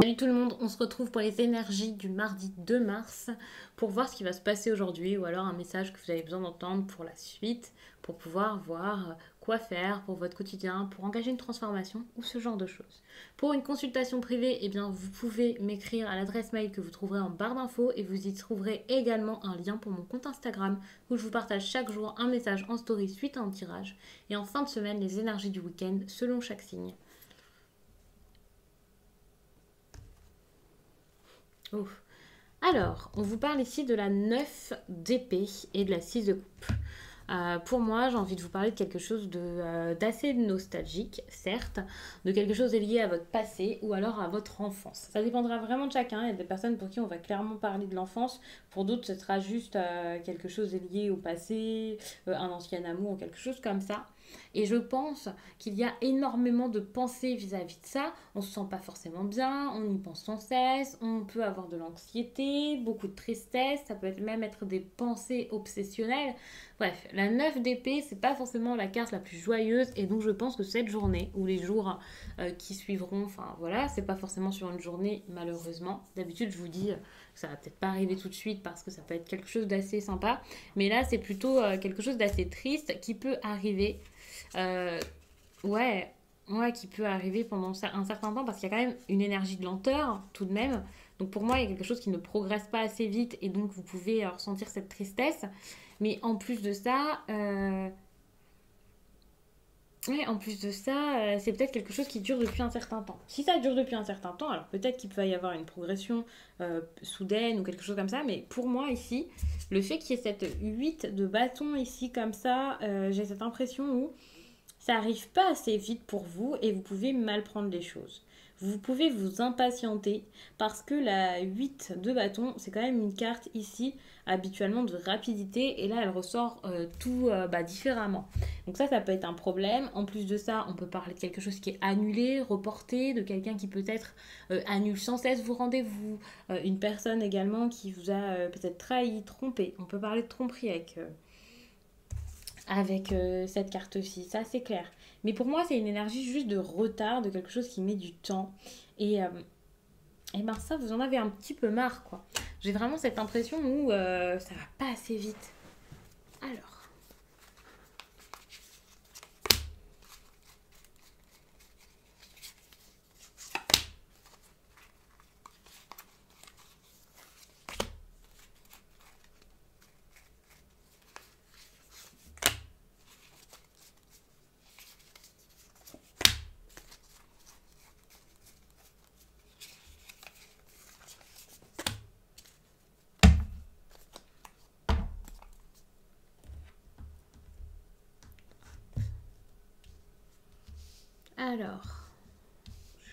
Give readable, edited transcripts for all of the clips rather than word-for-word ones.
Salut tout le monde, on se retrouve pour les énergies du mardi 2 mars pour voir ce qui va se passer aujourd'hui ou alors un message que vous avez besoin d'entendre pour la suite, pour pouvoir voir quoi faire pour votre quotidien, pour engager une transformation ou ce genre de choses. Pour une consultation privée, eh bien, vous pouvez m'écrire à l'adresse mail que vous trouverez en barre d'infos et vous y trouverez également un lien pour mon compte Instagram où je vous partage chaque jour un message en story suite à un tirage et en fin de semaine les énergies du week-end selon chaque signe. Ouf. Alors, on vous parle ici de la 9 d'épée et de la 6 de coupe. Pour moi, j'ai envie de vous parler de quelque chose d'assez nostalgique, certes, de quelque chose lié à votre passé ou alors à votre enfance. Ça dépendra vraiment de chacun. Il y a des personnes pour qui on va clairement parler de l'enfance. Pour d'autres, ce sera juste quelque chose lié au passé, un ancien amour ou quelque chose comme ça. Et je pense qu'il y a énormément de pensées vis-à-vis de ça. On se sent pas forcément bien, on y pense sans cesse, on peut avoir de l'anxiété, beaucoup de tristesse, ça peut même être des pensées obsessionnelles. Bref, la 9 d'épée, c'est pas forcément la carte la plus joyeuse et donc je pense que cette journée ou les jours qui suivront, enfin voilà, c'est pas forcément sur une journée malheureusement. D'habitude, je vous dis que ça va peut-être pas arriver tout de suite parce que ça peut être quelque chose d'assez sympa, mais là c'est plutôt quelque chose d'assez triste qui peut arriver. Euh, ouais, ouais, qui peut arriver pendant un certain temps parce qu'il y a quand même une énergie de lenteur tout de même. Donc pour moi, il y a quelque chose qui ne progresse pas assez vite et donc vous pouvez ressentir cette tristesse. Mais en plus de ça, ouais, en plus de ça, c'est peut-être quelque chose qui dure depuis un certain temps. Si ça dure depuis un certain temps, alors peut-être qu'il peut y avoir une progression soudaine ou quelque chose comme ça, mais pour moi ici, le fait qu'il y ait cette 8 de bâton ici comme ça, j'ai cette impression où ça arrive pas assez vite pour vous et vous pouvez mal prendre les choses. Vous pouvez vous impatienter parce que la 8 de bâton, c'est quand même une carte ici habituellement de rapidité et là elle ressort tout différemment. Donc ça peut être un problème. En plus de ça, on peut parler de quelque chose qui est annulé, reporté, de quelqu'un qui peut-être annule sans cesse vos rendez-vous, une personne également qui vous a peut-être trahi, trompé. On peut parler de tromperie avec cette carte-ci, ça c'est clair. Mais pour moi, c'est une énergie juste de retard, de quelque chose qui met du temps. Et ben ça, vous en avez un petit peu marre, quoi. J'ai vraiment cette impression où ça va pas assez vite. Alors, alors,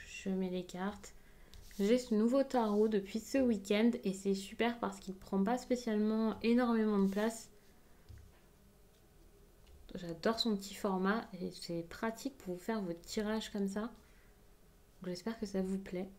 je mets les cartes. J'ai ce nouveau tarot depuis ce week-end et c'est super parce qu'il ne prend pas spécialement énormément de place. J'adore son petit format et c'est pratique pour vous faire votre tirage comme ça. J'espère que ça vous plaît.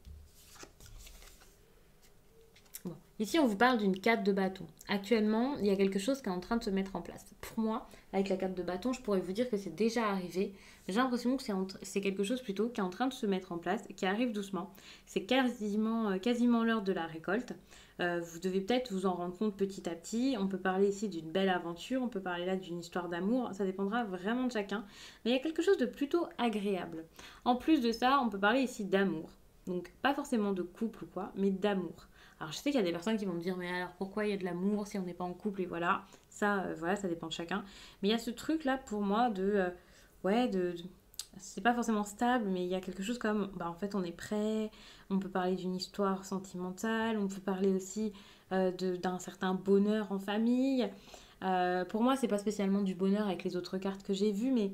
Bon. Ici, on vous parle d'une 4 de bâton. Actuellement, il y a quelque chose qui est en train de se mettre en place. Pour moi, avec la 4 de bâton, je pourrais vous dire que c'est déjà arrivé. J'ai l'impression que c'est quelque chose plutôt qui est en train de se mettre en place, qui arrive doucement. C'est quasiment l'heure de la récolte. Vous devez peut-être vous en rendre compte petit à petit. On peut parler ici d'une belle aventure, on peut parler là d'une histoire d'amour. Ça dépendra vraiment de chacun. Mais il y a quelque chose de plutôt agréable. En plus de ça, on peut parler ici d'amour. Donc, pas forcément de couple ou quoi, mais d'amour. Alors je sais qu'il y a des personnes qui vont me dire mais alors pourquoi il y a de l'amour si on n'est pas en couple et voilà. Ça voilà, ça dépend de chacun. Mais il y a ce truc là pour moi ouais c'est pas forcément stable mais il y a quelque chose comme bah en fait on est prêt, on peut parler d'une histoire sentimentale, on peut parler aussi d'un certain bonheur en famille. Pour moi c'est pas spécialement du bonheur avec les autres cartes que j'ai vues mais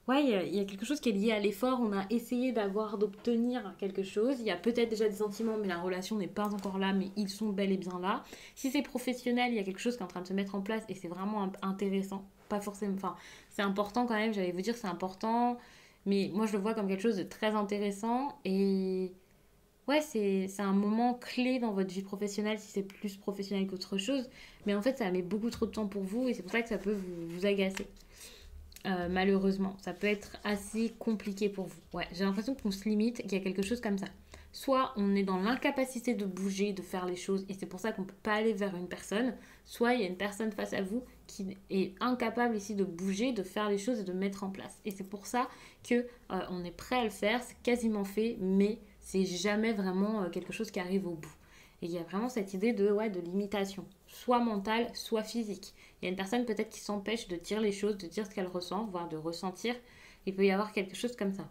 ouais, il y a quelque chose qui est lié à l'effort. On a essayé d'obtenir quelque chose. Il y a peut-être déjà des sentiments, mais la relation n'est pas encore là, mais ils sont bel et bien là. Si c'est professionnel, il y a quelque chose qui est en train de se mettre en place et c'est vraiment intéressant. Pas forcément, enfin, c'est important quand même, j'allais vous dire c'est important, mais moi je le vois comme quelque chose de très intéressant et ouais, c'est un moment clé dans votre vie professionnelle si c'est plus professionnel qu'autre chose, mais en fait ça met beaucoup trop de temps pour vous et c'est pour ça que ça peut vous agacer. malheureusement. Ça peut être assez compliqué pour vous. Ouais, j'ai l'impression qu'on se limite, qu'il y a quelque chose comme ça. Soit on est dans l'incapacité de bouger, de faire les choses, et c'est pour ça qu'on ne peut pas aller vers une personne, soit il y a une personne face à vous qui est incapable ici de bouger, de faire les choses et de mettre en place. Et c'est pour ça que on est prêt à le faire, c'est quasiment fait, mais c'est jamais vraiment quelque chose qui arrive au bout. Et il y a vraiment cette idée de limitation, soit mentale, soit physique. Il y a une personne peut-être qui s'empêche de dire les choses, de dire ce qu'elle ressent, voire de ressentir. Il peut y avoir quelque chose comme ça.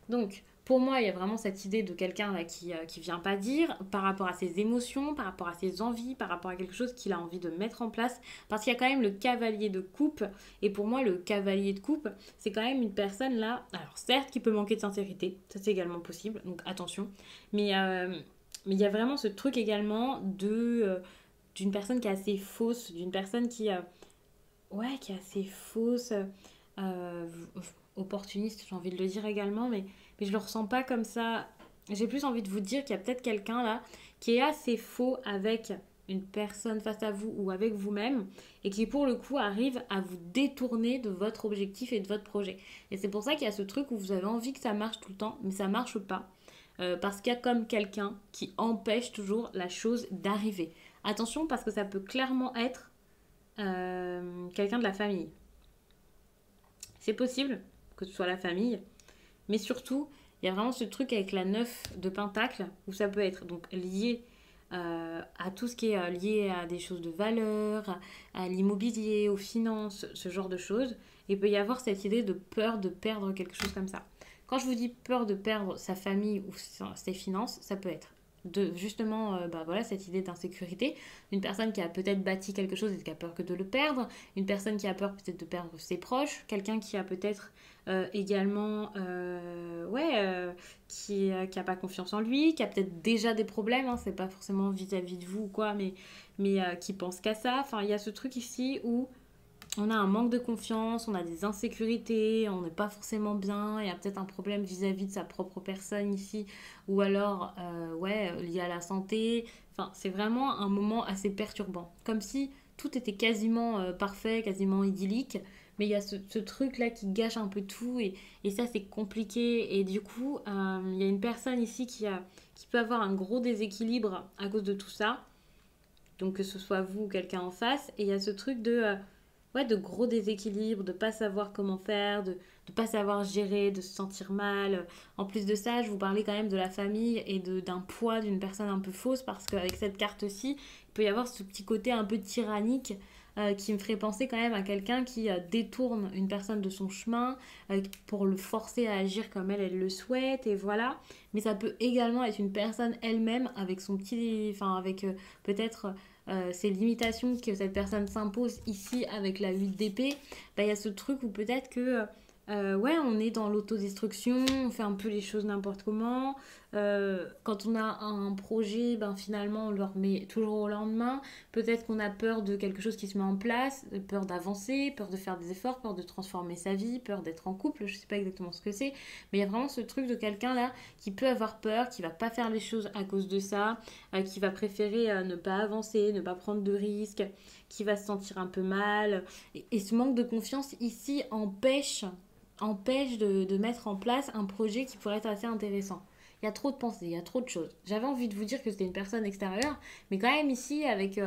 Donc, pour moi, il y a vraiment cette idée de quelqu'un là qui vient pas dire par rapport à ses émotions, par rapport à ses envies, par rapport à quelque chose qu'il a envie de mettre en place. Parce qu'il y a quand même le cavalier de coupe. Et pour moi, le cavalier de coupe, c'est quand même une personne là, alors certes, qui peut manquer de sincérité, ça c'est également possible, donc attention. Mais il y a vraiment ce truc également d'une personne qui est assez fausse, d'une personne qui est assez fausse, euh, opportuniste, j'ai envie de le dire également, mais je le ressens pas comme ça. J'ai plus envie de vous dire qu'il y a peut-être quelqu'un là qui est assez faux avec une personne face à vous ou avec vous-même et qui pour le coup arrive à vous détourner de votre objectif et de votre projet. Et c'est pour ça qu'il y a ce truc où vous avez envie que ça marche tout le temps, mais ça marche pas. Parce qu'il y a comme quelqu'un qui empêche toujours la chose d'arriver. Attention parce que ça peut clairement être quelqu'un de la famille. C'est possible que ce soit la famille, mais surtout, il y a vraiment ce truc avec la 9 de Pentacle, où ça peut être donc lié à tout ce qui est lié à des choses de valeur, à l'immobilier, aux finances, ce genre de choses. Et il peut y avoir cette idée de peur de perdre quelque chose comme ça. Quand je vous dis peur de perdre sa famille ou ses finances, ça peut être de justement voilà, cette idée d'insécurité. Une personne qui a peut-être bâti quelque chose et qui a peur que de le perdre. Une personne qui a peur peut-être de perdre ses proches. Quelqu'un qui a peut-être également qui a pas confiance en lui, qui a peut-être déjà des problèmes, hein, c'est pas forcément vis-à-vis de vous ou quoi, mais qui pense qu'à ça. Enfin, il y a ce truc ici où on a un manque de confiance, on a des insécurités, on n'est pas forcément bien, il y a peut-être un problème vis-à-vis de sa propre personne ici, ou alors lié à la santé. Enfin, c'est vraiment un moment assez perturbant. Comme si tout était quasiment parfait, quasiment idyllique, mais il y a ce truc-là qui gâche un peu tout, et ça c'est compliqué. Et du coup, il y a une personne ici qui peut avoir un gros déséquilibre à cause de tout ça, donc que ce soit vous ou quelqu'un en face, et il y a ce truc de gros déséquilibres, de pas savoir comment faire, de pas savoir gérer, de se sentir mal. En plus de ça, je vous parlais quand même de la famille et d'un poids d'une personne un peu fausse parce qu'avec cette carte-ci, il peut y avoir ce petit côté un peu tyrannique qui me ferait penser quand même à quelqu'un qui détourne une personne de son chemin pour le forcer à agir comme elle le souhaite et voilà. Mais ça peut également être une personne elle-même avec son petit, enfin avec peut-être ces limitations que cette personne s'impose ici avec la 8 d'épée, bah, il y a ce truc où peut-être que on est dans l'autodestruction, on fait un peu les choses n'importe comment. Quand on a un projet, ben, finalement on le remet toujours au lendemain. Peut-être qu'on a peur de quelque chose qui se met en place, peur d'avancer, peur de faire des efforts, peur de transformer sa vie, peur d'être en couple, je sais pas exactement ce que c'est. Mais il y a vraiment ce truc de quelqu'un là qui peut avoir peur, qui va pas faire les choses à cause de ça, qui va préférer ne pas avancer, ne pas prendre de risques, qui va se sentir un peu mal. Et ce manque de confiance ici empêche de mettre en place un projet qui pourrait être assez intéressant. Il y a trop de pensées, il y a trop de choses. J'avais envie de vous dire que c'était une personne extérieure, mais quand même ici, avec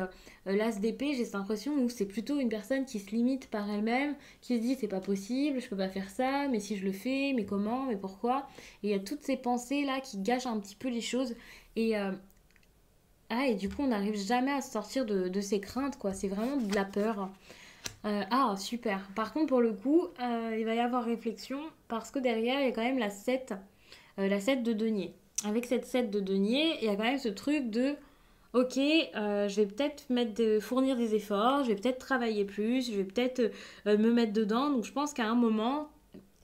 l'as d'épée, j'ai cette impression où c'est plutôt une personne qui se limite par elle-même, qui se dit c'est pas possible, je peux pas faire ça, mais si je le fais, mais comment, mais pourquoi. Et il y a toutes ces pensées-là qui gâchent un petit peu les choses. Et, et du coup, on n'arrive jamais à sortir de ces craintes, quoi. C'est vraiment de la peur. Super. Par contre, pour le coup, il va y avoir réflexion parce que derrière, il y a quand même la 7 de denier. Avec cette 7 de denier, il y a quand même ce truc de ok, je vais peut-être fournir des efforts, je vais peut-être travailler plus, je vais peut-être me mettre dedans. Donc je pense qu'à un moment,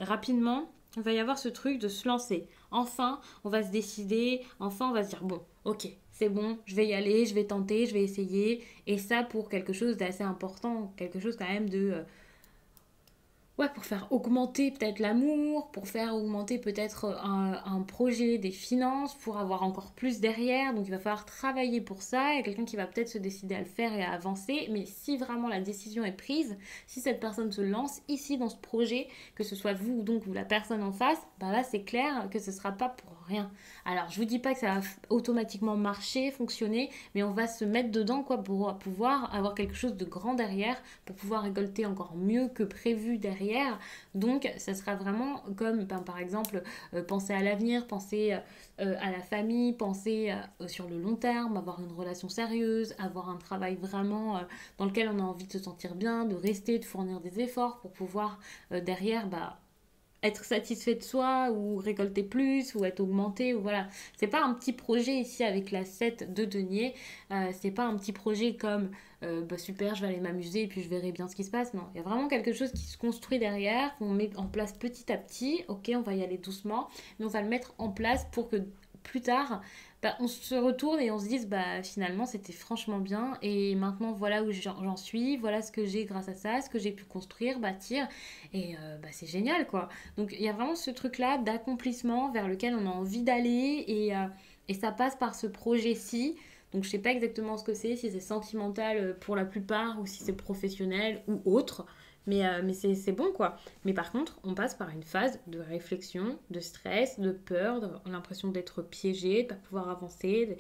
rapidement, il va y avoir ce truc de se lancer. Enfin, on va se décider, enfin on va se dire bon, ok, c'est bon, je vais y aller, je vais tenter, je vais essayer. Et ça pour quelque chose d'assez important, quelque chose quand même ouais, pour faire augmenter peut-être l'amour, pour faire augmenter peut-être un projet, des finances, pour avoir encore plus derrière. Donc il va falloir travailler pour ça. Il y a quelqu'un qui va peut-être se décider à le faire et à avancer. Mais si vraiment la décision est prise, si cette personne se lance ici dans ce projet, que ce soit vous ou donc ou la personne en face, ben là c'est clair que ce ne sera pas pour rien. Alors je vous dis pas que ça va automatiquement marcher, fonctionner, mais on va se mettre dedans quoi pour pouvoir avoir quelque chose de grand derrière, pour pouvoir récolter encore mieux que prévu derrière. Donc ça sera vraiment comme ben, par exemple penser à l'avenir, penser à la famille, penser sur le long terme, avoir une relation sérieuse, avoir un travail vraiment dans lequel on a envie de se sentir bien, de rester, de fournir des efforts pour pouvoir derrière bah, être satisfait de soi ou récolter plus ou être augmenté ou voilà, c'est pas un petit projet ici avec la 7 de denier, c'est pas un petit projet comme bah super je vais aller m'amuser et puis je verrai bien ce qui se passe. Non, il y a vraiment quelque chose qui se construit derrière, qu'on met en place petit à petit. Ok, on va y aller doucement, mais on va le mettre en place pour que plus tard bah, on se retourne et on se dise bah finalement c'était franchement bien et maintenant voilà où j'en suis, voilà ce que j'ai grâce à ça, ce que j'ai pu construire, bâtir et bah, c'est génial quoi. Donc il y a vraiment ce truc-là d'accomplissement vers lequel on a envie d'aller et ça passe par ce projet-ci. Donc je sais pas exactement ce que c'est, si c'est sentimental pour la plupart ou si c'est professionnel ou autre. Mais c'est bon quoi. Mais par contre, on passe par une phase de réflexion, de stress, de peur, l'impression d'être piégé, de ne pas pouvoir avancer.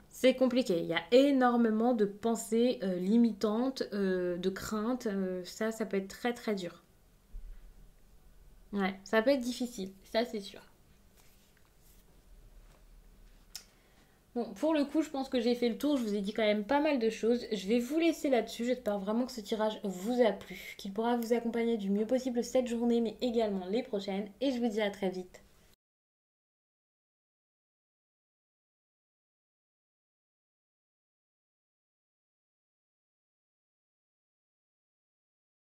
C'est compliqué. Il y a énormément de pensées limitantes, de craintes. Ça peut être très très dur. Ouais, ça peut être difficile, ça c'est sûr. Bon, pour le coup, je pense que j'ai fait le tour. Je vous ai dit quand même pas mal de choses. Je vais vous laisser là-dessus. J'espère vraiment que ce tirage vous a plu, qu'il pourra vous accompagner du mieux possible cette journée, mais également les prochaines. Et je vous dis à très vite.